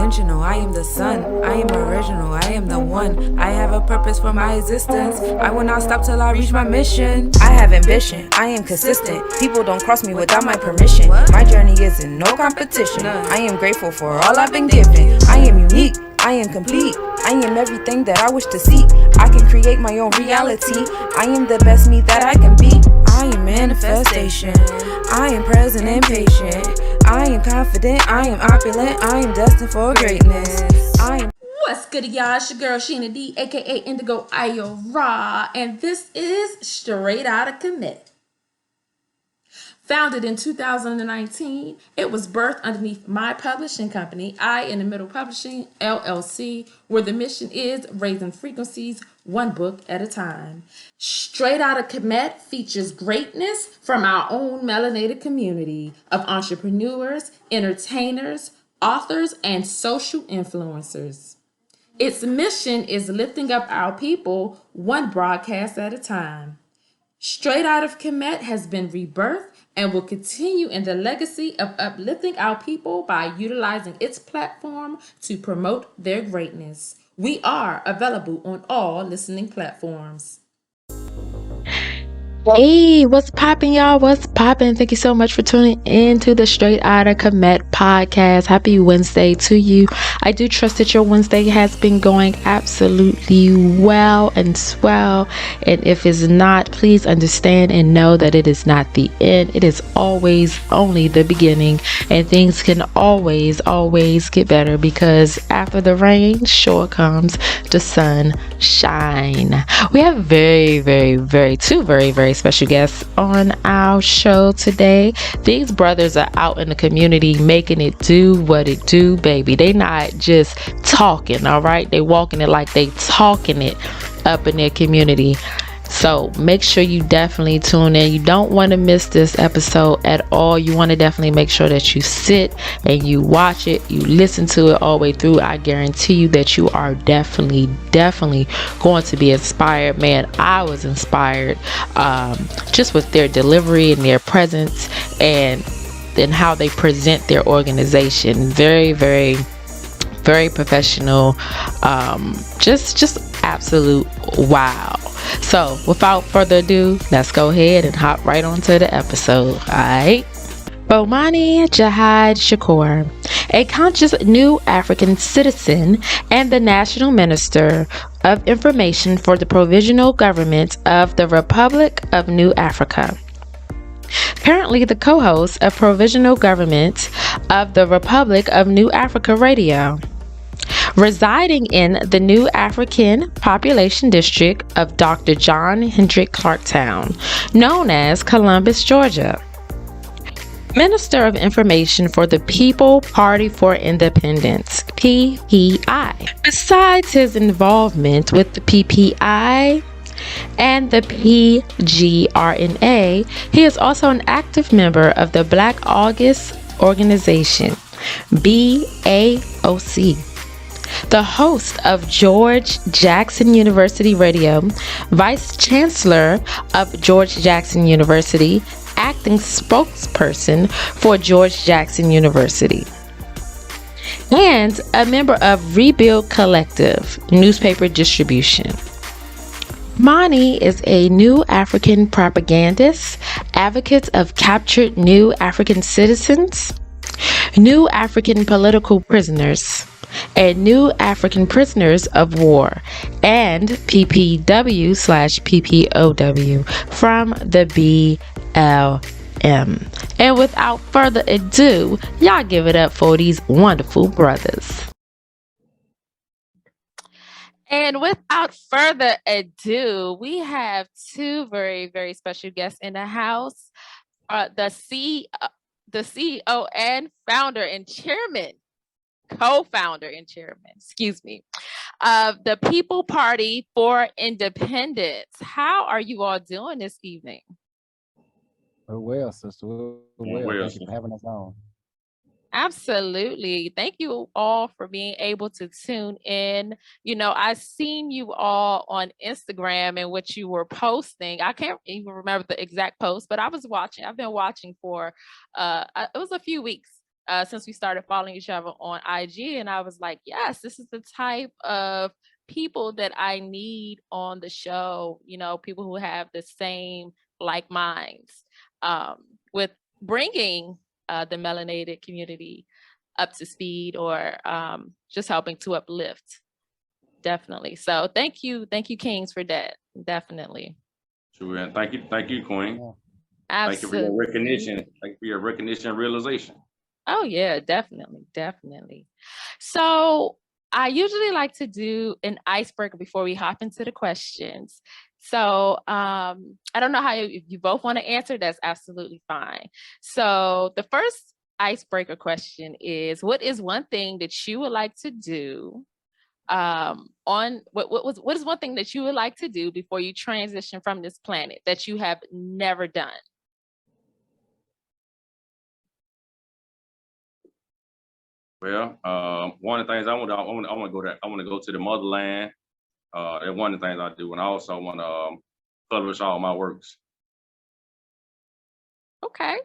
intentional. I am the sun. I am original. I am the one. I have a purpose for my existence. I will not stop till I reach my mission. I have ambition. I am consistent. People don't cross me without my permission. My journey is in no competition. I am grateful for all I've been given. I am unique. I am complete. I am everything that I wish to see. I can create my own reality. I am the best me that I can be. I am manifestation. I am present and patient. I am confident. I am opulent. I am destined for greatness. I am. What's good, y'all? It's your girl Sheena D, aka Indigo Ayora, and this is Str8 Outta Kemet. Founded in 2019, it was birthed underneath my publishing company, I in the Middle Publishing LLC, where the mission is raising frequencies one book at a time. Str8 Outta Kemet features greatness from our own melanated community of entrepreneurs, entertainers, authors, and social influencers. Its mission is lifting up our people one broadcast at a time. Str8 Outta Kemet has been rebirthed and will continue in the legacy of uplifting our people by utilizing its platform to promote their greatness. We are available on all listening platforms. Hey, what's poppin', y'all? What's poppin'? Thank you so much for tuning in to the Str8 Outta Kemet podcast. Happy Wednesday to you. I do trust that your Wednesday has been going absolutely well and swell. And if it's not, please understand and know that it is not the end. It is always only the beginning. And things can always get better, because after the rain sure comes the sunshine. We have two very special guests on our show today. These brothers are out in the community making it do what it do, baby. They not just talking, all right? They walking it like they talking it up in their community. So make sure you definitely tune in. You don't want to miss this episode at all. You want to definitely make sure that you sit and you watch it, you listen to it all the way through. I guarantee you that you are definitely going to be inspired. Man, I was inspired just with their delivery and their presence and how they present their organization. Very professional. Just absolute wow. So without further ado, let's go ahead and hop right onto the episode. Alright. Bomani Jihad Shakur, a conscious new African citizen and the National Minister of Information for the Provisional Government of the Republic of New Africa. Currently the co-host of Provisional Government of the Republic of New Africa Radio. Residing in the New African Population District of Dr. John Hendrick Clarktown, known as Columbus, Georgia. Minister of Information for the People Party for Independence, PPI. Besides his involvement with the PPI and the PGRNA, he is also an active member of the Black August Organization, BAOC. The host of George Jackson University Radio, Vice Chancellor of George Jackson University, acting spokesperson for George Jackson University, and a member of Rebuild Collective newspaper distribution. Monie is a new African propagandist, advocate of captured new African citizens, new African political prisoners, and new African prisoners of war, and PPW/PPOW from the BLM. And without further ado, y'all give it up for these wonderful brothers. And without further ado, we have two very special guests in the house. The CEO and founder and chairman, co-founder and chairman, of the People Party for Independence. How are you all doing this evening? We're well, sister. We're well. Thank you for having us on. Absolutely. Thank you all for being able to tune in. You know, I've seen you all on Instagram and what you were posting. I can't even remember the exact post, but I was watching. I've been watching for it was a few weeks. since we started following each other on IG, and I was like, yes, this is the type of people that I need on the show, you know, people who have the same like minds, with bringing the melanated community up to speed, or just helping to uplift. Definitely. So thank you, Kings, for that. Definitely. Sure, and thank you, Queen. Yeah. Thank you for your Absolutely. recognition. Thank you for your recognition and realization. Oh yeah, definitely. So I usually like to do an icebreaker before we hop into the questions. So I don't know if you both want to answer, that's absolutely fine. So the first icebreaker question is, what is one thing that you would like to do what is one thing that you would like to do before you transition from this planet that you have never done? Well, one of the things I want to go to the motherland. That's one of the things I do, and I also want to publish all my works. Okay,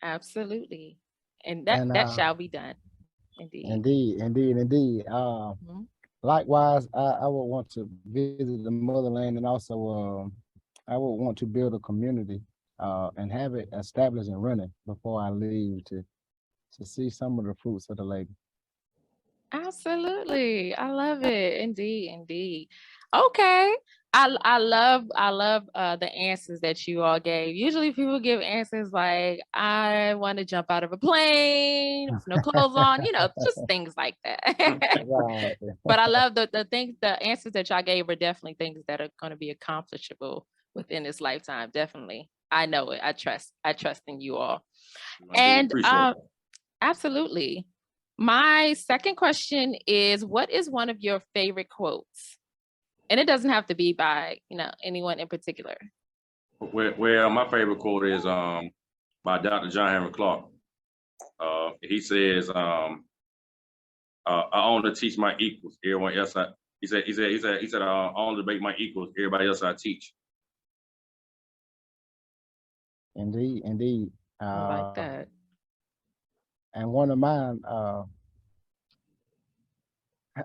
absolutely, and that shall be done. Indeed. Indeed. Likewise, I would want to visit the motherland, and also I would want to build a community and have it established and running before I leave to see some of the fruits of the labor. Absolutely, I love it. Indeed. Okay, I love the answers that you all gave. Usually people give answers like, I want to jump out of a plane with no clothes on, you know, just things like that. Right. But I love the answers that y'all gave are definitely things that are going to be accomplishable within this lifetime. Definitely, I know it. I trust in you all. And absolutely. My second question is, what is one of your favorite quotes? And it doesn't have to be by, you know, anyone in particular. Well, my favorite quote is by Dr. John Henry Clark. He says, I only teach my equals. Everyone else, he said, I only debate my equals. Everybody else I teach. Indeed. I like that. And one of mine,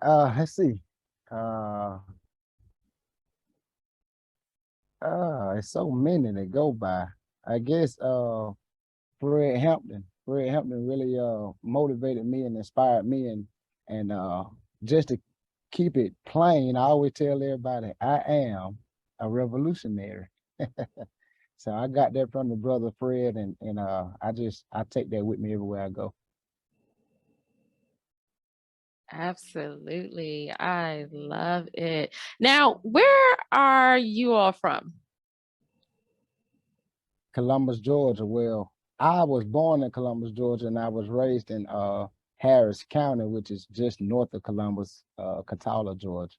let's see. It's so many that go by. I guess Fred Hampton really motivated me and inspired me, and just to keep it plain, I always tell everybody I am a revolutionary. So I got that from the brother Fred, and I take that with me everywhere I go. Absolutely. I love it. Now, where are you all from? Columbus, Georgia. Well, I was born in Columbus, Georgia, and I was raised in Harris County, which is just north of Columbus, Catawba, Georgia.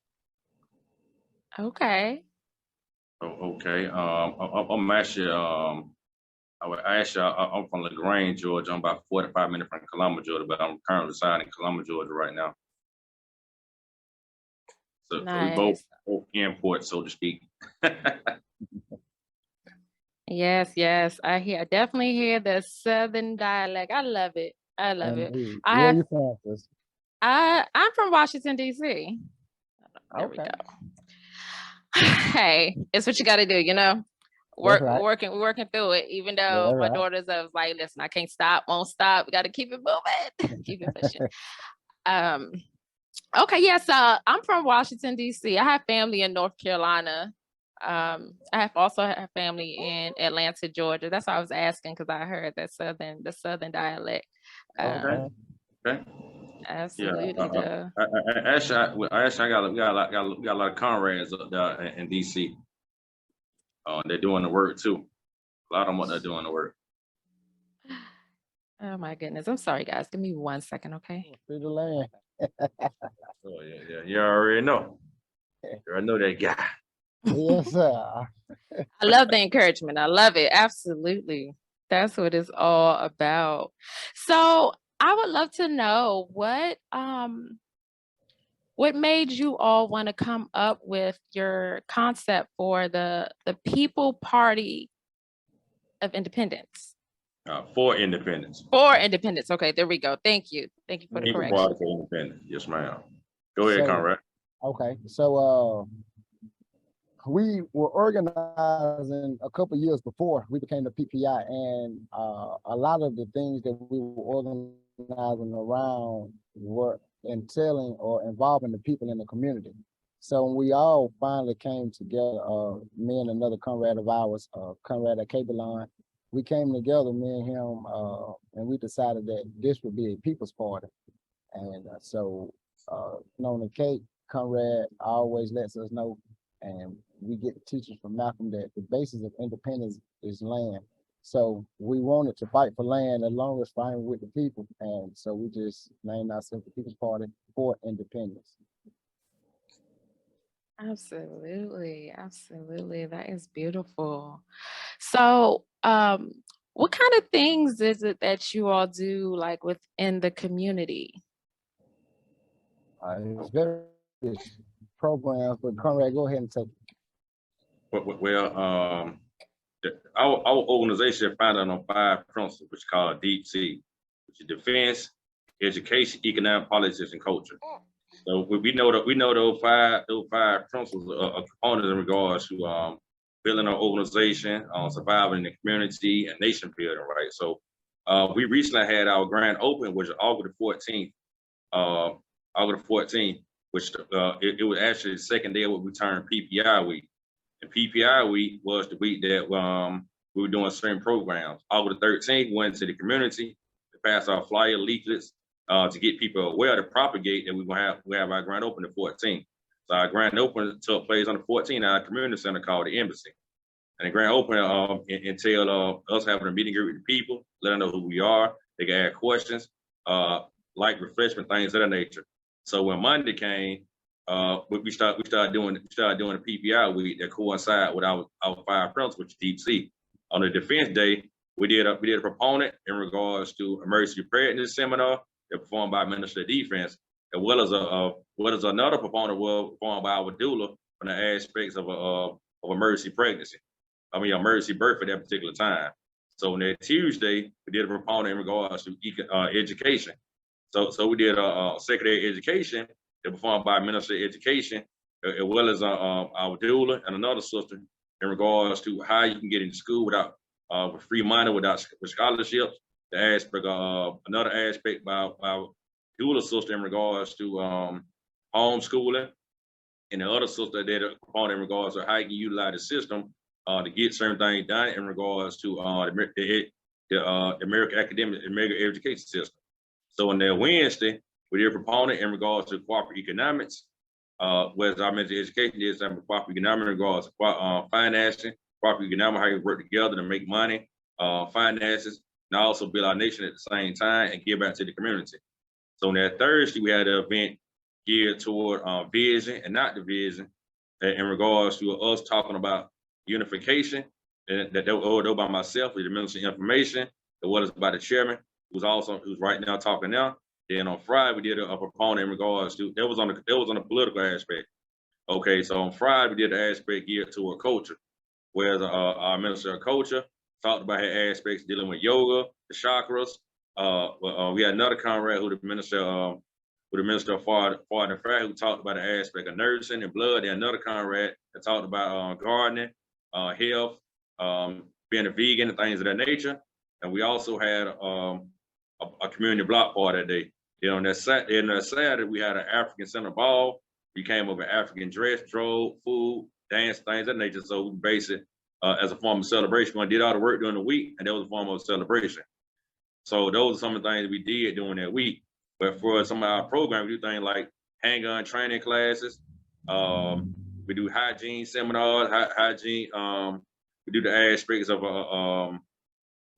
Okay. Oh, okay. I'm actually I'm from LaGrange, Georgia. I'm about 45 minutes from Columbus, Georgia, but I'm currently residing in Columbus, Georgia right now. So Nice. we both import, so to speak. Yes. I definitely hear the Southern dialect. I love it. Indeed. Where you from, sis? I'm from Washington, D.C. There we go. Hey, it's what you got to do, you know. We're working through it. Even though my daughters, I was like, listen, I can't stop, won't stop. We got to keep it moving, keep it pushing. Okay, yes, I'm from Washington, D.C. I have family in North Carolina. I also have family in Atlanta, Georgia. That's why I was asking, because I heard that the Southern dialect. Okay. Absolutely. Yeah. I got a lot of comrades up there in DC. They're doing the work too. A lot of them are doing the work. Oh my goodness. I'm sorry, guys. Give me 1 second, okay? Through the land. Oh yeah. You already know. You already know that guy. Yes, sir. I love the encouragement. I love it. Absolutely. That's what it's all about. So I would love to know what made you all want to come up with your concept for the People Party of Independence? For Independence. For Independence. Okay, there we go. Thank you. Thank you for the Equal correction. Party for Independence. Yes, ma'am. Go ahead, So, Conrad. okay, so we were organizing a couple years before we became the PPI, and a lot of the things that we were organizing around were entailing or involving the people in the community. So when we all finally came together, me and another comrade of ours, Conrad at Cabelon, we came together, me and him, and we decided that this would be a people's party. And on the cake, Conrad always lets us know, and we get the teachers from Malcolm, that the basis of independence is land. So we wanted to fight for land as long as fighting with the people. And so we just named ourselves the People's Party for Independence. Absolutely. Absolutely. That is beautiful. So, what kind of things is it that you all do like within the community? It's various programs, but Conrad, go ahead and take it. Well, our organization is founded on 5 principles, which is called Deep C, which is defense, education, economic, politics, and culture. So we know those five principles are components in regards to building our organization, surviving in the community, and nation building, right? So we recently had our grand opening, which is August the 14th, which it was actually the second day of what we termed PPI week. And PPI week was the week that we were doing certain programs. August the 13th, we went to the community to pass our flyer leaflets to get people aware to propagate that we have our grand opening the 14th. So our grand opening took place on the 14th at our community center called the Embassy. And the grand opening entailed us having a meeting with the people, letting them know who we are. They can ask questions, like refreshment, things of that nature. So when Monday came, we started doing the PPI week that coincide with our 5 principles, which is Deep C. On the Defense Day, we did a proponent in regards to emergency preparedness seminar that performed by Minister of Defense, as well as another proponent performed by our doula on the aspects of emergency pregnancy. Emergency birth at that particular time. So on that Tuesday, we did a proponent in regards to education. So we did a secondary education that performed by Minister of Education, as well as our doula and another sister in regards to how you can get into school with free money, with scholarships. The aspect another aspect by our doula sister in regards to homeschooling, and the other sister did a component in regards to how you can utilize the system to get certain things done in regards to the American education system. So on that Wednesday, we did a proponent in regards to cooperative economics, whereas I mentioned education is cooperative economics in regards to financing, cooperative economics, how you work together to make money, finances, and also build our nation at the same time and give back to the community. So on that Thursday, we had an event geared toward vision and not division in regards to us talking about unification, and that was by myself, with the Minister of Information, as well as by the chairman, who's right now talking now. Then on Friday, we did a proponent in regards to, that was on the political aspect. Okay, so on Friday, we did an aspect geared toward culture, whereas our Minister of Culture talked about her aspects dealing with yoga, the chakras. We had another comrade who the Minister of Foreign Affairs, who talked about the aspect of nursing and blood. And another comrade that talked about gardening, health, being a vegan and things of that nature. And we also had a community block party that day. Then on that Saturday, we had an African Center ball. We came up with African dress, drove, food, dance, things of that nature. So we based it as a form of celebration. We did all the work during the week, and that was a form of celebration. So those are some of the things we did during that week. But for some of our programs, we do things like handgun training classes. We do hygiene seminars, hygiene. We do the aspects of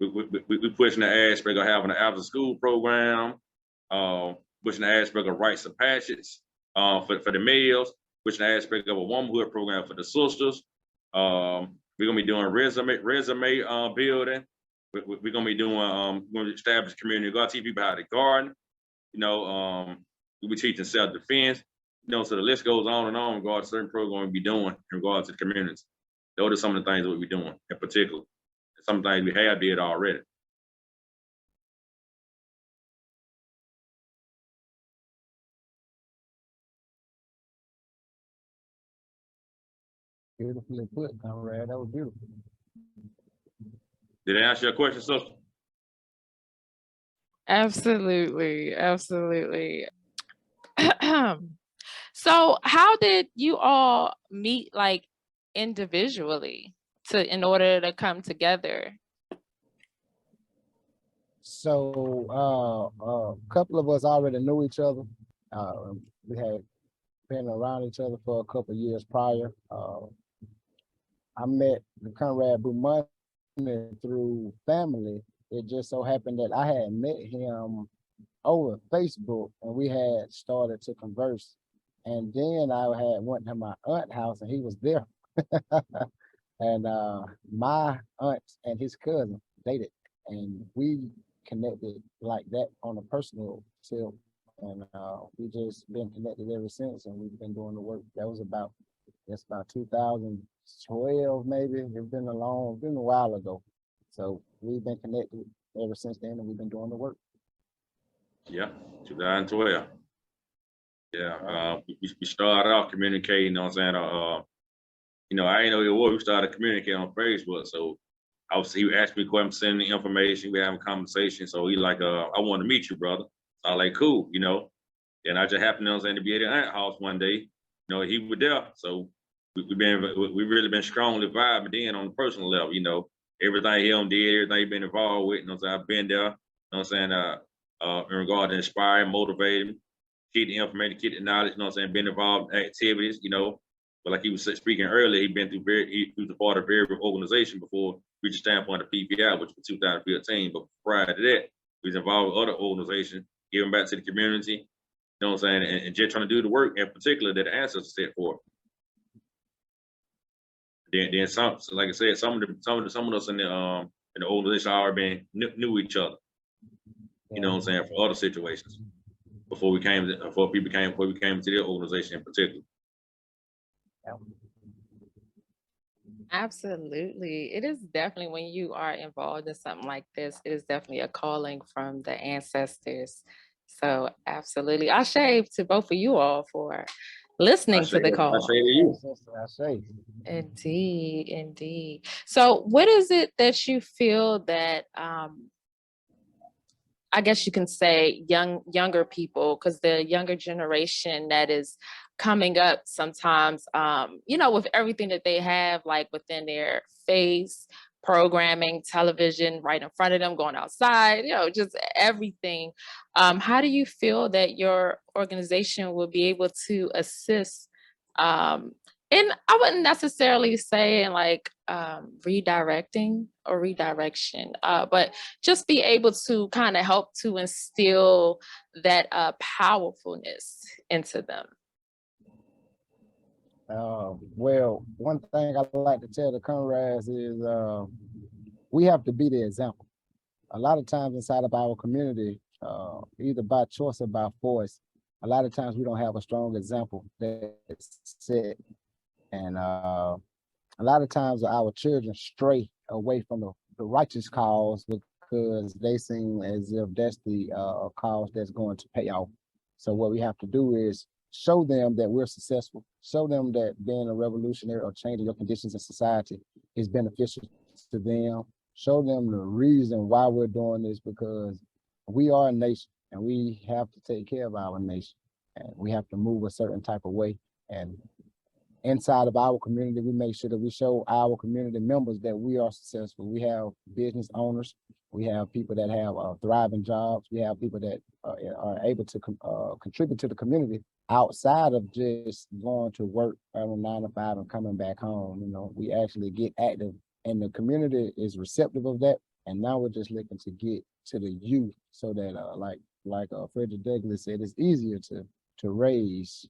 we pushing the aspect of having an after school program, pushing the aspect of rites of passage for the males, pushing the aspect of a womanhood program for the sisters. We're gonna be doing resume building. We're gonna be doing we're gonna establish community. We're gonna teach people how to garden. We'll be teaching self-defense. So the list goes on and on in regards to certain programs we'll be doing in regards to the communities. Those are some of the things that we'll be doing in particular. Some things we have did already. Beautifully put, Conrad. That was beautiful. Did I answer your question, sister? Absolutely, absolutely. So, how did you all meet, like individually, to in order to come together? So a couple of us already knew each other. We had been around each other for a couple of years prior. I met Conrad Bumani through family. It just so happened that I had met him over Facebook and we had started to converse. And then I had went to my aunt's house and he was there. And my aunt and his cousin dated and we connected like that on a personal tip. And we just been connected ever since and we've been doing the work. That was about 2012 maybe. Been a while ago. So we've been connected ever since then and we've been doing the work. Yeah, 2012. Yeah, we started off communicating, you know what I'm saying? I didn't know it was. We started communicating on Facebook. So he asked me questions, sending the information, we having a conversation. So he like, I want to meet you, brother. So I like, cool, And I just happened, you know what I'm saying, to be at the aunt house one day. He was there. So we really been strongly vibing then on the personal level, Everything he did, everything he been involved with, I've been there, in regard to inspire, motivate him, keep the information, keep the knowledge, been involved in activities, But like he was speaking earlier, he was a part of every organization before reached the standpoint of PPI, which was 2015. But prior to that, he was involved with other organizations, giving back to the community, and just trying to do the work in particular that the ancestors set for. Then some, so like I said, some of us in the organization already knew each other. For other situations before we came to the organization in particular. Absolutely. It is definitely when you are involved in something like this, it is definitely a calling from the ancestors. So absolutely. I shave to both of you all for listening to the I call. say to you. I say. Indeed, indeed. So what is it that you feel that I guess you can say younger people, because the younger generation that is coming up sometimes, with everything that they have, like within their face, programming, television right in front of them, going outside, just everything. How do you feel that your organization will be able to assist and I wouldn't necessarily say in like redirecting or redirection, but just be able to kind of help to instill that powerfulness into them? Well, one thing I like to tell the comrades is we have to be the example. A lot of times inside of our community, either by choice or by force, a lot of times we don't have a strong example that's set. And a lot of times our children stray away from the righteous cause because they seem as if that's the cause that's going to pay off. So what we have to do is show them that we're successful, show them that being a revolutionary or changing your conditions in society is beneficial to them, show them the reason why we're doing this, because we are a nation and we have to take care of our nation and we have to move a certain type of way. And inside of our community, we make sure that we show our community members that we are successful. We have business owners, we have people that have thriving jobs, we have people that are able to contribute to the community outside of just going to work from 9 to 5 and coming back home. We actually get active and the community is receptive of that. And now we're just looking to get to the youth so that like Frederick Douglass said, it's easier to raise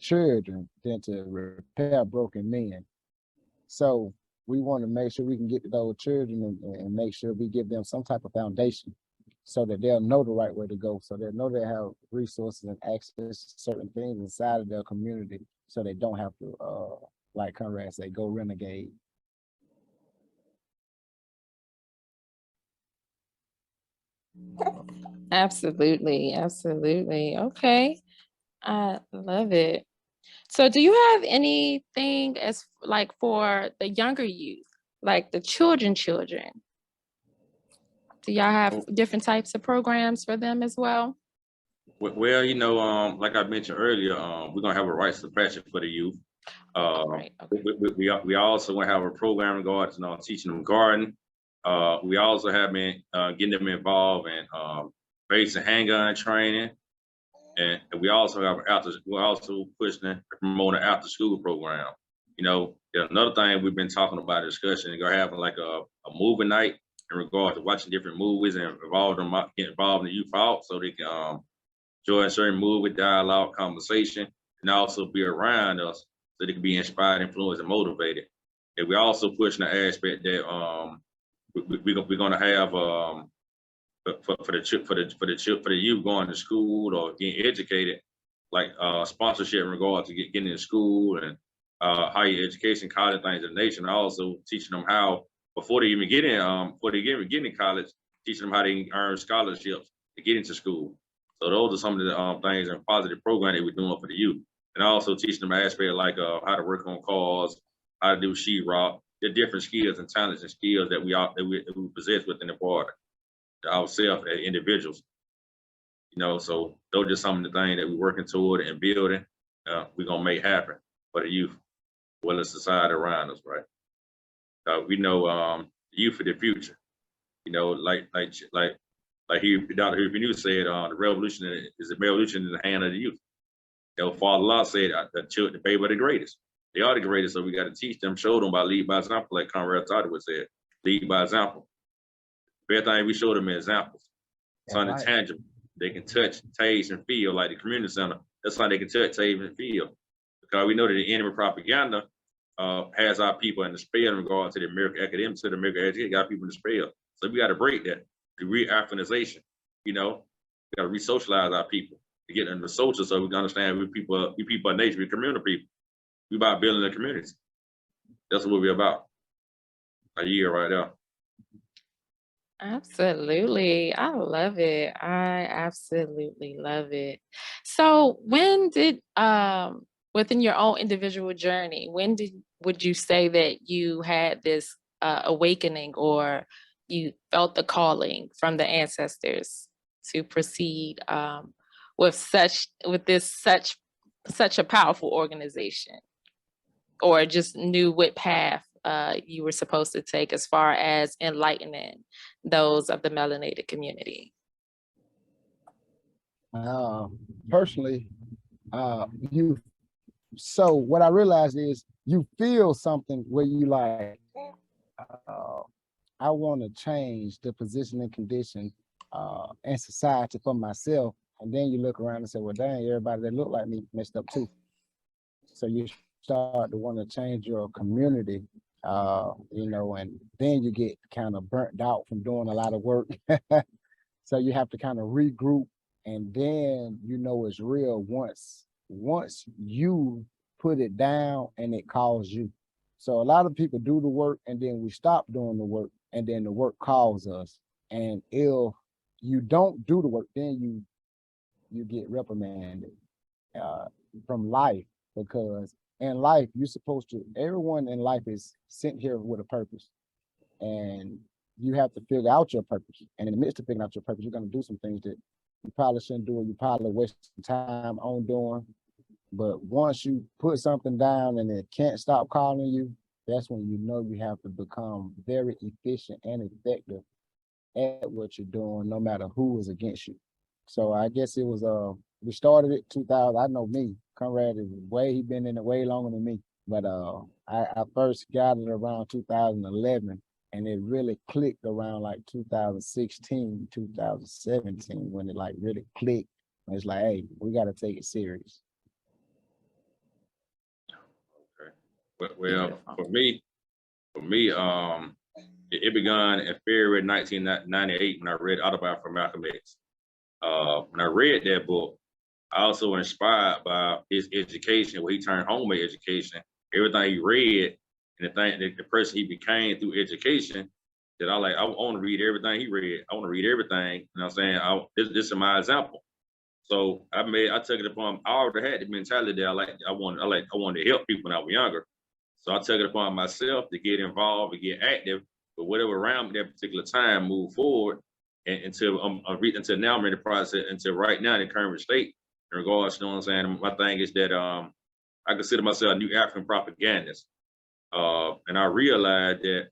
children than to repair broken men. So we want to make sure we can get to those children and make sure we give them some type of foundation so that they'll know the right way to go, so they'll know they have resources and access to certain things inside of their community so they don't have to, like Conrad say, go renegade. Absolutely, absolutely. Okay, I love it. So do you have anything as like for the younger youth, like the children? Do y'all have different types of programs for them as well? Well, like I mentioned earlier, we're gonna have a rites of passion for the youth. Right. Okay. We also gonna have a program regarding teaching them garden. We also have been getting them involved in basic handgun training, and we also have we're also pushing and promoting an after school program. Another thing we've been talking about discussion and gonna have like a movie night in regard to watching different movies and get involved in the youth out so they can enjoy certain movie dialogue, conversation, and also be around us so they can be inspired, influenced, and motivated. And we're also pushing the aspect that we're gonna have for the youth going to school or getting educated, like sponsorship in regard to getting in school and higher education, college things of the nation. Also teaching them how before they even get in college, teaching them how they can earn scholarships to get into school. So those are some of the things and positive program that we're doing for the youth, and also teaching them aspect like how to work on cars, how to do sheetrock, the different skills and talents and skills that we possess within the party ourselves as individuals. So those are just some of the things that we're working toward and building. We're gonna make happen for the youth, well as society around us, right? We know the youth for the future. Like Dr. Hugh said, the revolution is a revolution in the hand of the youth. Father Law said, the baby are the greatest. They are the greatest, so we got to teach them, show them lead by example, like Conrad Todd would say, lead by example. Best thing we show them examples. Something tangible. They can touch, taste, and feel like the community center. That's how they can touch, taste, and feel. Because we know that the enemy propaganda has our people in the spell in regard to the American academics, to the American education, got people in the spell. So we got to break that. The re-Afghanization, we got to re-socialize our people to get into the social so we can understand we people of nature, we community people. We about building the community. That's what we're about. A year right now. Absolutely. I love it. I absolutely love it. So when did within your own individual journey, would you say that you had this awakening or you felt the calling from the ancestors to proceed with such a powerful organization, or just knew what path you were supposed to take as far as enlightening those of the melanated community? Personally, so what I realized is you feel something where you like, I want to change the position and condition in society for myself. And then you look around and say, well, dang, everybody that look like me messed up too. So you start to want to change your community, and then you get kind of burnt out from doing a lot of work. So you have to kind of regroup, and then it's real once you put it down and it calls you. So a lot of people do the work and then we stop doing the work and then the work calls us. And if you don't do the work, then you get reprimanded from life, because in life everyone in life is sent here with a purpose, and you have to figure out your purpose. And in the midst of figuring out your purpose, you're going to do some things that you probably shouldn't do, or you probably waste time on doing. But once you put something down and it can't stop calling you, that's when you have to become very efficient and effective at what you're doing, no matter who is against you. So I guess it was we started it 2000. I know me, Conrad is he been in it way longer than me. But I first got it around 2011, and it really clicked around like 2016, 2017, when it like really clicked. And it's like, hey, we got to take it serious. Okay. Well, for me, it began in February 1998 when I read Autobiography from Malcolm X. When I read that book, I also inspired by his education, where he turned homemade education, everything he read, and the person he became through education. That I want to read everything he read. I want to read everything. You know what I'm saying? This is my example. So I took it upon. I already had the mentality that I wanted to help people when I was younger. So I took it upon myself to get involved and get active with whatever around me that particular time, move forward and until until now I'm in the process until right now in the current state. In regards, you know what I'm saying? My thing is that I consider myself a new African propagandist. And I realized that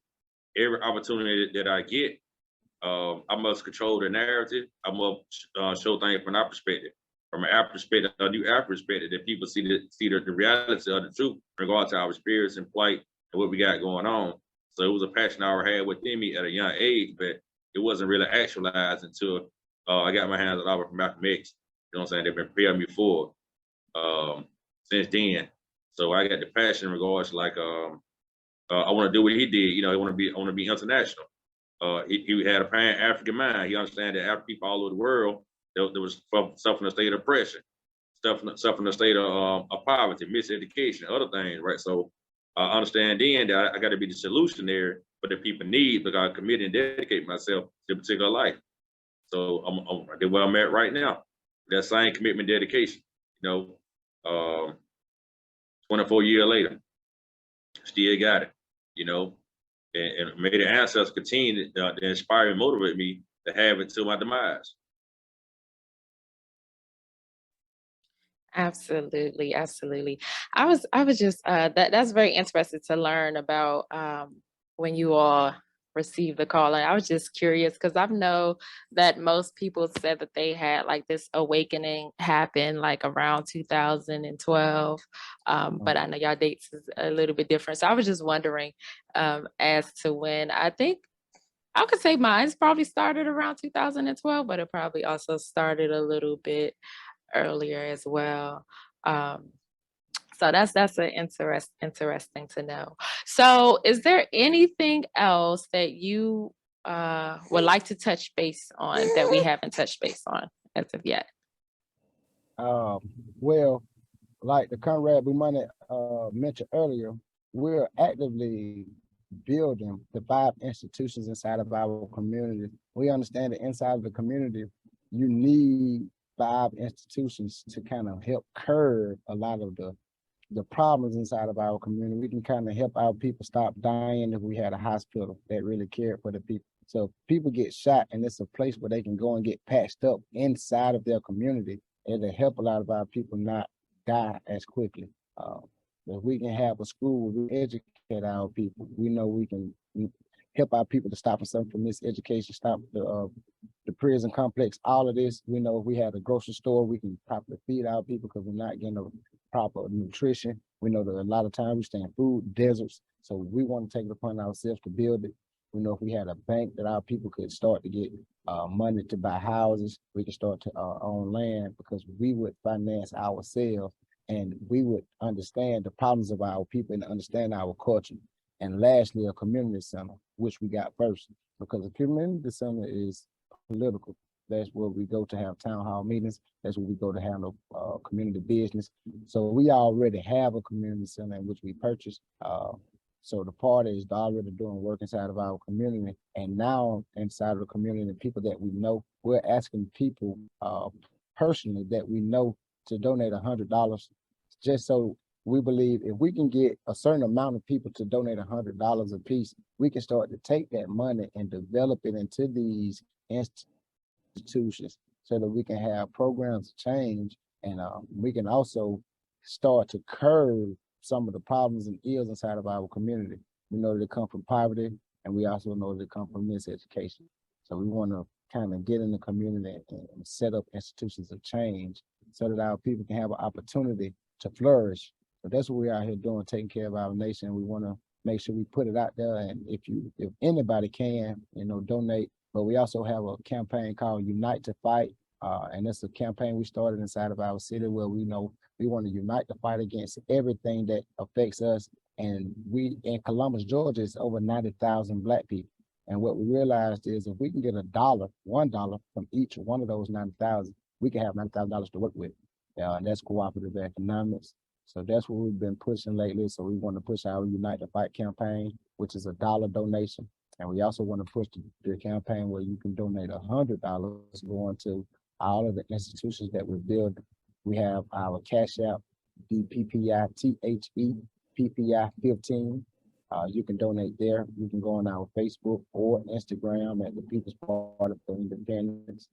every opportunity that I get, I must control the narrative. I must show things from our perspective, from an African perspective, a new African perspective, that people see the reality of the truth in regard to our experience and plight and what we got going on. So it was a passion I already had within me at a young age, but it wasn't really actualized until I got my hands on Albert from Malcolm X. You know what I'm saying? They've been preparing me for since then. So I got the passion in regards to I want to do what he did. You know, I want to be international. He had a pan-African mind. He understands that African people all over the world there was suffering a state of oppression, suffering a state of poverty, miseducation, other things, right? So I understand then that I got to be the solution there for the people need, because I commit and dedicate myself to a particular life. So I'm where I'm at right now. That same commitment, dedication. You know, 24 years later, still got it. You know, and may the ancestors continue to inspire and motivate me to have it till my demise. Absolutely, absolutely. I was just that's very interesting to learn about when you all received the call. And I was just curious because I know that most people said that they had like this awakening happen like around 2012. But I know y'all dates is a little bit different. So I was just wondering as to when. I think I could say mine's probably started around 2012, but it probably also started a little bit earlier as well. So that's an interesting to know. So is there anything else that you would like to touch base on that we haven't touched base on as of yet? Well, like the Conrad B. Money mentioned earlier, we're actively building the 5 institutions inside of our community. We understand that inside of the community, you need 5 institutions to kind of help curb a lot of the problems inside of our community. We can kind of help our people stop dying if we had a hospital that really cared for the people. So people get shot and it's a place where they can go and get patched up inside of their community. It'll help a lot of our people not die as quickly. If we can have a school where we educate our people, we know we can help our people to stop themselves from miseducation, stop the prison complex, all of this. We know if we had a grocery store, we can properly feed our people because we're not getting a proper nutrition. We know that a lot of times we stay in food deserts. So we want to take it upon ourselves to build it. We know if we had a bank that our people could start to get money to buy houses, we could start to own land because we would finance ourselves and we would understand the problems of our people and understand our culture. And lastly, a community center, which we got first, because a community center is political. That's where we go to have town hall meetings. That's where we go to handle community business. So we already have a community center in which we purchased. So the party is already doing work inside of our community. And now inside of the community, the people that we know, we're asking people personally that we know to donate $100 just so we believe if we can get a certain amount of people to donate $100 a piece, we can start to take that money and develop it into these institutions so that we can have programs change and we can also start to curb some of the problems and ills inside of our community. We know that they come from poverty and we also know that they come from miseducation. So we want to kind of get in the community and set up institutions of change so that our people can have an opportunity to flourish. So that's what we're out here doing, taking care of our nation. We want to make sure we put it out there. And if anybody can, donate. But we also have a campaign called Unite to Fight. And it's a campaign we started inside of our city where we know we want to unite to fight against everything that affects us. And we in Columbus, Georgia, it's over 90,000 Black people. And what we realized is if we can get $1 from each one of those 90,000, we can have $90,000 to work with. And that's cooperative economics. So that's what we've been pushing lately. So we want to push our Unite to Fight campaign, which is $1 donation. And we also want to push the campaign where you can donate $100 going to all of the institutions that we build. We have our Cash App, DPPITHE, PPI 15. You can donate there. You can go on our Facebook or Instagram at the People's Party for Independence.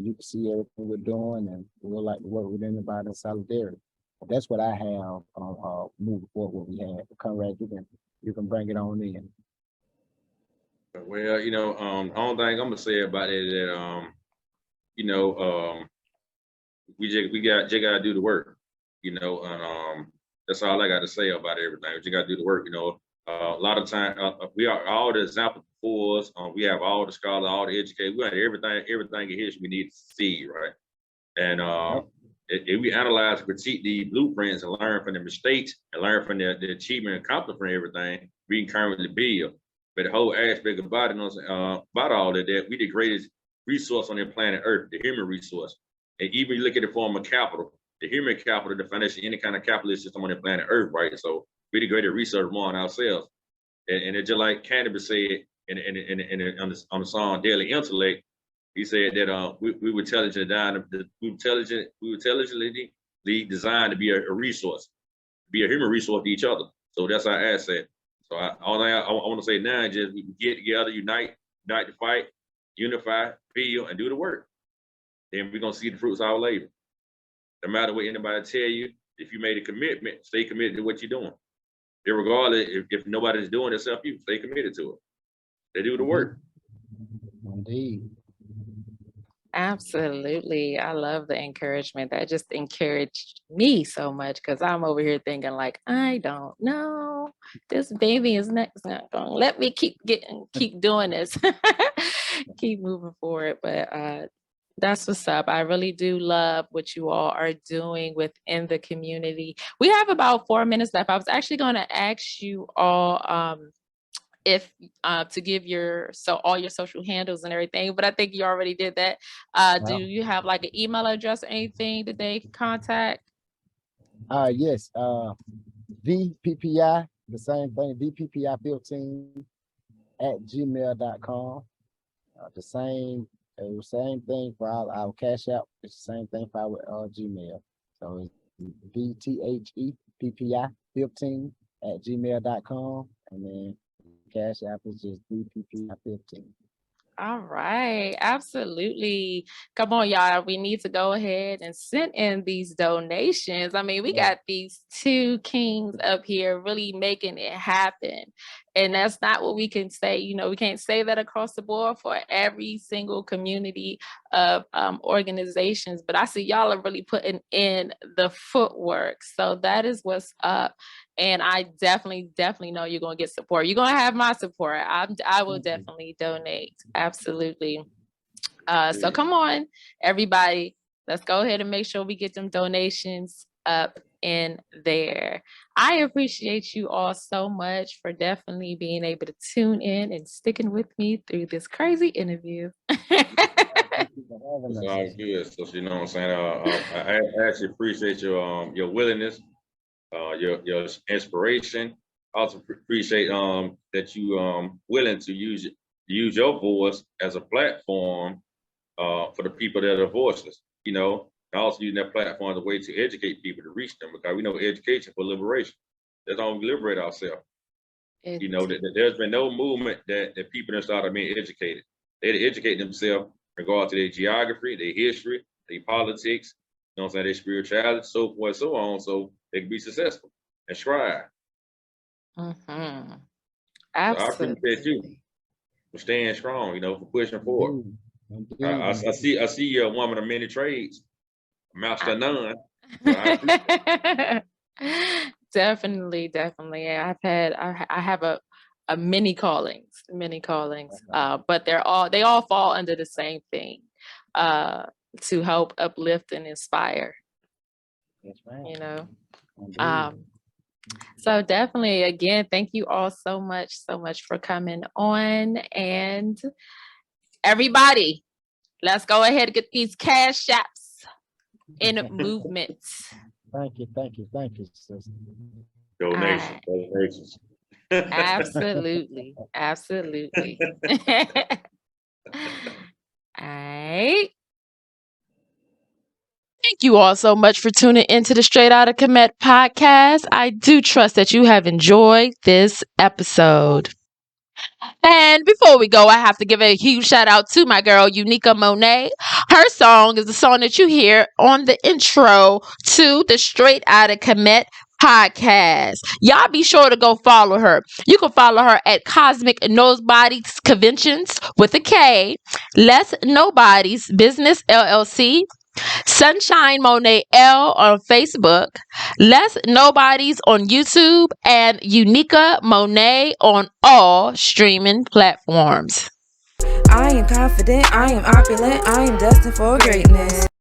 You can see everything we're doing, and we would like to work with anybody in solidarity. That's what I have moving forward. What we have, Conrad, you can bring it on in. Well, the only thing I'm gonna say about it is that we gotta do the work, and that's all I got to say about everything. We just gotta do the work, a lot of time we are all the examples for us. We have all the scholars, all the educators. We have everything in history we need to see, right? And if we analyze, critique the blueprints, and learn from the mistakes, and learn from the achievement and accomplishment from everything, we can currently build. But the whole aspect about it, about all of that, we the greatest resource on the planet Earth, the human resource. And even you look at the form of capital, the human capital, the financial, any kind of capitalist system on the planet Earth, right? So we the greatest research on ourselves. And it's just like Cannabis said on the song Daily Intellect, he said that we were intelligently designed to be a resource, be a human resource to each other. So that's our asset. So all I want to say now is just we get together, unite to fight, unify, feel, and do the work. Then we're gonna see the fruits of our labor. No matter what anybody tell you, if you made a commitment, stay committed to what you're doing. Regardless, if nobody's doing it except you, stay committed to it. They do the work. Indeed. Absolutely. I love the encouragement. That just encouraged me so much because I'm over here thinking like, I don't know. This baby is not gonna let me keep doing this. Keep moving forward. But that's what's up. I really do love what you all are doing within the community. We have about 4 minutes left. I was actually going to ask you all if to give all your social handles and everything, but I think you already did that. Do you have like an email address or anything that they can contact? Yes. VPPI, the same thing, VPPI15 at gmail.com. The same thing for our Cash App. It's the same thing for our Gmail. So it's VTHEPPI15 at gmail.com, and then Cash App is just VPPI15. All right, absolutely. Come on, y'all. We need to go ahead and send in these donations. I mean, we got these two kings up here really making it happen. And that's not what we can say. We can't say that across the board for every single community of organizations. But I see y'all are really putting in the footwork. So that is what's up. And I definitely know you're going to get support. You're going to have my support. I will definitely donate. Absolutely. So come on, everybody. Let's go ahead and make sure we get them donations up in there. I appreciate you all so much for definitely being able to tune in and sticking with me through this crazy interview. It's all good. So you know what I'm saying? I actually appreciate your willingness, your inspiration. I also appreciate that you willing to use your voice as a platform for the people that are voiceless. And also using that platform as a way to educate people, to reach them, because we know education for liberation. That's how we liberate ourselves. There's been no movement that people have started being educated. They had to educate themselves in regard to their geography, their history, their politics, their spirituality, so forth, so on, so they can be successful and strive. Mm-hmm. Absolutely. So I appreciate you for staying strong, for pushing forward. I see you're a woman of many trades, master of none. Definitely. I have a many callings, but they all fall under the same thing, to help uplift and inspire. That's right. So definitely, again, thank you all so much for coming on. And everybody, let's go ahead and get these Cash Apps in movement. Thank you, sister. Donations. Absolutely. All right. Thank you all so much for tuning into the Straight Outta Kemet podcast. I do trust that you have enjoyed this episode. And before we go, I have to give a huge shout out to my girl, Uniqea Monie. Her song is the song that you hear on the intro to the Str8 Outta Kemet podcast. Y'all be sure to go follow her. You can follow her at Cosmic Nobodies Conventions with a K, Less Nobodies Business LLC, Sunshine Monet L on Facebook, Less Nobodies on YouTube, and Uniqea Monie on all streaming platforms. I am confident, I am opulent, I am destined for greatness.